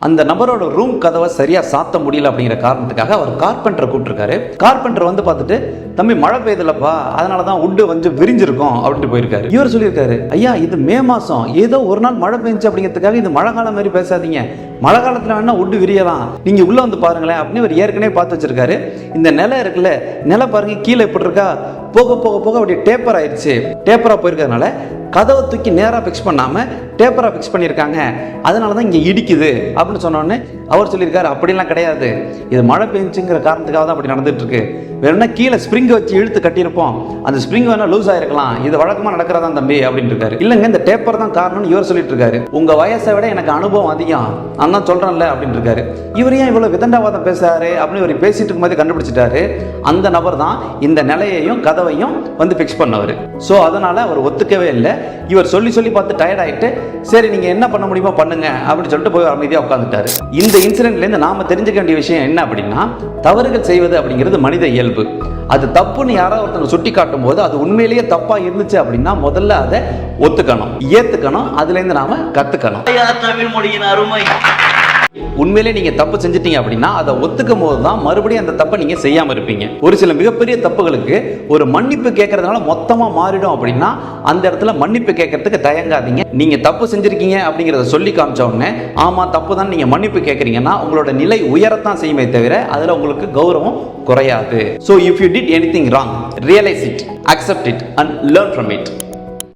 அந்த நபரோட ரூம் கதவை சரியா சாத்த முடியல அப்படிங்கிற காரணத்துக்காக அவர் கார்பெண்டரை கூப்பிட்டுருக்காரு. கார்பெண்டர் வந்து பார்த்துட்டு, தம்பி மழை பெய்யுதுலப்பா, அதனாலதான் உட்டு வந்து விரிஞ்சிருக்கும் அப்படின்ட்டு போயிருக்காரு. இவர் சொல்லியிருக்காரு, ஐயா இது மே மாசம், ஏதோ ஒரு நாள் மழை பெஞ்சு அப்படிங்கிறதுக்காக இது மழை காலம் மாதிரி பேசாதீங்க, மழை காலத்துல வேணா உட்டு விரியலாம், நீங்க உள்ள வந்து பாருங்களேன் அப்படின்னு இவர் ஏற்கனவே பார்த்து வச்சிருக்காரு. இந்த நிலை இருக்குல்ல, நிலை பாருங்க கீழே எப்படி இருக்கா, போக போக போக அப்படியே டேப்பர் ஆயிடுச்சு. டேப்பரா போயிருக்கிறதுனால கதவை தூக்கி நேராக ஃபிக்ஸ் பண்ணாமல் டேப்பராக ஃபிக்ஸ் பண்ணியிருக்காங்க, அதனால தான் இங்கே இடிக்குது அப்படின்னு சொன்னோடனே அவர் சொல்லியிருக்காரு, அப்படிலாம் கிடையாது, இது மழை பெஞ்சுங்கிற காரணத்துக்காக தான் அப்படி நடந்துட்டு இருக்கு, வேணும்னா கீழே ஸ்ப்ரிங்கை வச்சு இழுத்து கட்டியிருப்போம், அந்த ஸ்ப்ரிங் வேணா லூஸ் ஆயிருக்கலாம், இது வழக்கமாக நடக்கிறதா தம்பி அப்படின்னு இருக்காரு. இல்லைங்க இந்த டேப்பர் தான் காரணம்னு இவர் சொல்லிட்டு இருக்காரு. உங்க வயசை விட எனக்கு அனுபவம் அதிகம், நான் தான் சொல்றேன்ல அப்படின்னு இருக்காரு. இவர் ஏன் இவ்வளவு விதண்டாவாதம் பேசுறாரு அப்படின்னு இவர் பேசிட்டு இருக்கும்போது கண்டுபிடிச்சிட்டாரு, அந்த நபர் தான் இந்த நிலையையும் கதவையும் வந்து ஃபிக்ஸ் பண்ணவர். ஸோ அதனால அவர் ஒத்துக்கவே இல்லை. இவர் சொல்லி சொல்லி பார்த்து டயர்ட் ஆயிட்டு, சரி நீங்க என்ன பண்ண முடியுமோ பண்ணுங்க அப்படின்னு சொல்லிட்டு போய் அமைதியாக உட்காந்துட்டாரு. இந்த இன்சிடென்ட்ல இருந்து நாம தெரிஞ்சுக்க வேண்டிய விஷயம் என்ன அப்படின்னா, தவறுகள் செய்வது அப்படிங்கிறது மனித இயல்பு. அது தப்புன்னு யாராவது ஒருத்தங்க சுட்டி காட்டும் போது அது உண்மையிலேயே தப்பா இருந்துச்சு அப்படின்னா முதல்ல அதை ஒத்துக்கணும், ஏத்துக்கணும், அதுல இருந்து நாம கத்துக்கணும். தமிழ் மொழியின் அருமை. உண்மையிலே நீங்க தப்பு செஞ்சிட்டீங்க அப்படின்னா அதை ஒத்துக்கும் போது தான் மறுபடியும் அந்த தப்பை நீங்க செய்யாம இருப்பீங்க. ஒரு சில மிகப்பெரிய தப்புகளுக்கு ஒரு மன்னிப்பு கேட்கறதுனால மொத்தமா மாறிடும் அப்படின்னா அந்த இடத்துல மன்னிப்பு கேட்கறதுக்கு தயங்காதீங்க. நீங்க தப்பு செஞ்சிருக்கீங்க அப்படிங்கறத சொல்லி காமிச்ச உடனே ஆமா தப்பு தான் நீங்க மன்னிப்பு கேட்கறீங்கன்னா உங்களோட நிலை உயரத்தான் செய்யுமே தவிர அதுல உங்களுக்கு கௌரவம் குறையாது. So if you did anything wrong, realize it, accept it and learn from it.